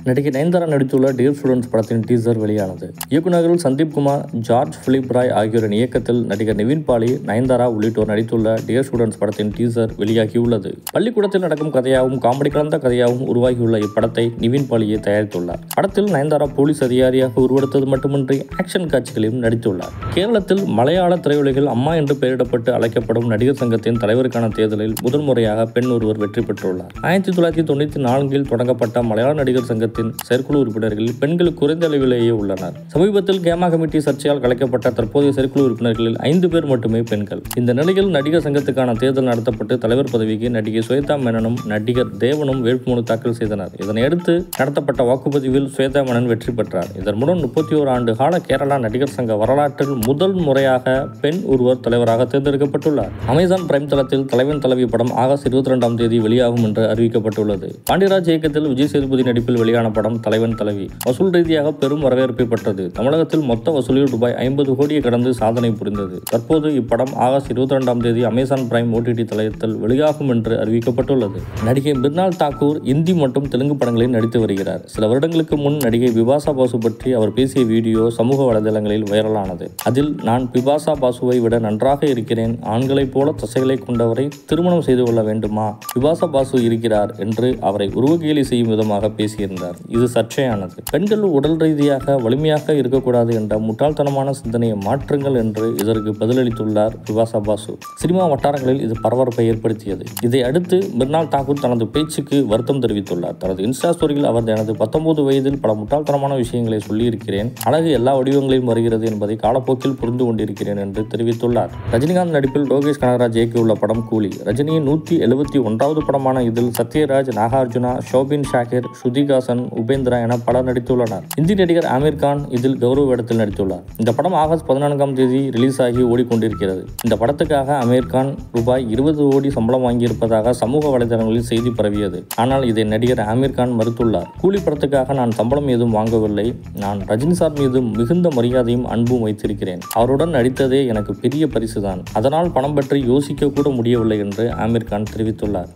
நடிகை நயன்தாரா நடித்துள்ள dear students படத்தின் டீசர் வெளியானது. இயக்குநர்கள் சந்தீப் குமார், ஜார்ஜ் பிலிப் ராய் ஆகியோரின் இயக்கத்தில் நடிகர் நிவின் பாலி, நயன்தாரா உள்ளிட்டோர் நடித்துள்ள டியர் ஸ்டூடெண்ட்ஸ் படத்தின் டீசர் வெளியாகியுள்ளது. பள்ளிக்கூடத்தில் நடக்கும் கதையாகவும் காமெடி கலந்த கதையாகவும் உருவாகியுள்ள இப்படத்தை நிவின் பாலியே தயாரித்துள்ளார். படத்தில் நயன்தாரா போலீஸ் அதிகாரியாக உருவெடுத்தது மட்டுமின்றி ஆக்ஷன் காட்சிகளையும் நடித்துள்ளார். கேரளத்தில் மலையாள திரையுலகில் அம்மா என்று பெயரிடப்பட்டு அழைக்கப்படும் நடிகர் சங்கத்தின் தலைவருக்கான தேர்தலில் முதன்முறையாக பெண் ஒருவர் வெற்றி பெற்றுள்ளார். 1994 தொடங்கப்பட்ட மலையாள நடிகர் சங்கத்தின் செயற்குழு உறுப்பினர்களில் பெண்கள் குறைந்த அளவிலேயே உள்ளனர். சமீபத்தில் கேமா கமிட்டி சர்ச்சையால் கலைக்கப்பட்ட தற்போதைய செயற்குழு உறுப்பினர்களில் 5 பேர் மட்டுமே பெண்கள். இந்த நிலையில் நடிகர் சங்கத்துக்கான தேர்தல் நடத்தப்பட்டு தலைவர் பதவிக்கு நடிகை ஸ்வேதா மேனனும் நடிகர் தேவனும் வேட்புமனு தாக்கல் செய்தனர். இதனையடுத்து நடத்தப்பட்ட வாக்குப்பதிவில் ஸ்வேதா மேனன் வெற்றி பெற்றார். இதன் மூலம் 31 ஆண்டு கால கேரளா நடிகர் சங்க வரலாற்றில் முதல் முறையாக பெண் ஒருவர் தலைவராக தேர்ந்தெடுக்கப்பட்டுள்ளார். அமேசான் பிரைம் தளத்தில் தலைவன் தலைவி படம் ஆகஸ்ட் 22ஆம் தேதி வெளியாகும் என்று அறிவிக்கப்பட்டுள்ளது. பாண்டியராஜ் இயக்கத்தில் விஜய் சேதுபதி நடிப்பில் வெளியான படம் தலைவன் தலைவி வசூல் ரீதியாக பெரும் வரவேற்பை பெற்றது. தமிழகத்தில் மொத்த வசூலில் ரூபாய் 50 கோடியை கடந்து சாதனை புரிந்தது. தற்போது இப்படம் ஆகஸ்ட் 22ஆம் தேதி அமேசான் பிரைம் OTT தளத்தில் வெளியாகும் என்று அறிவிக்கப்பட்டுள்ளது. நடிகை மிர்னால் தாக்கூர் இந்தி மற்றும் தெலுங்கு படங்களில் நடித்து வருகிறார். சில வருடங்களுக்கு முன் நடிகை பிபாசா பாசு பற்றி அவர் பேசிய வீடியோ சமூக வலைதளங்களில் வைரலானது. அதில், நான் பிபாசா பாசுவை விட நன்றாக இருக்கிறேன், ஆண்களைப் போல தசைகளை கொண்டவரை திருமணம் செய்து கொள்ள வேண்டுமா, பிபாசா பாசு இருக்கிறார் என்று அவரை உருவகேலி செய்யும் விதமாக பேசியிருந்தார். இது சர்ச்சையானது. பெண்கள் உடல் ரீதியாக வலிமையாக இருக்கக்கூடாது என்ற முட்டாள்தனமான சிந்தனையை மாற்றுங்கள் என்று இதற்கு பதிலளித்துள்ளார் பிபாசா பாசு. சினிமா வட்டாரங்களில் இது பரபரப்பை ஏற்படுத்தியது. இதை அடுத்து மிர்னால் தாக்கூர் தனது பேச்சுக்கு வருத்தம் தெரிவித்துள்ளார். தனது இன்ஸ்டா ஸ்டோரியில் அவர் எனது 19 வயதில் பல முட்டாள்தனமான விஷயங்களை சொல்லியிருக்கிறேன். அழகு எல்லா வடிவங்களையும் வருகிறது என்பதை காலப்போக்கில் புரிந்து கொண்டிருக்கிறேன் என்று தெரிவித்துள்ளார். ரஜினிகாந்த் நடிப்பில் லோகேஷ் கனகராஜ் இயக்கியுள்ள படம் கூலி. ரஜினியின் 171வது படமான இதில் சத்யராஜ், நாகார்ஜுனா, ஷோபின் ஷாகிர், ஸ்ருதிஹாசன், உபேந்திரா என பலர் நடித்துள்ளனர். இந்தி நடிகர் ஆமீர் கான் இதில் கௌரவ வேடத்தில் நடித்துள்ளார். இந்த படம் ஆகஸ்ட் 14ஆம் தேதி ரிலீஸ் ஆகி ஓடிக்கொண்டிருக்கிறது. இந்த படத்துக்காக ஆமீர் கான் ரூபாய் 20 கோடி சம்பளம் வாங்கியிருப்பதாக சமூக வலைதளங்களில் செய்தி பரவியது. ஆனால் இதை நடிகர் ஆமீர் கான் மறுத்துள்ளார். கூலி படத்துக்காக நான் சம்பளம் ஏதும் வாங்கவில்லை. நான் ரஜினி சார் மீது மிகுந்த மரியாதையும் அன்பும் வைத்திருக்கிறேன். அவருடன் நடித்ததே எனக்கு பெரிய பரிசுதான். அதனால் பணம் பற்றி யோசிக்க கூட முடியவில்லை என்று ஆமீர் கான் தெரிவித்துள்ளார்.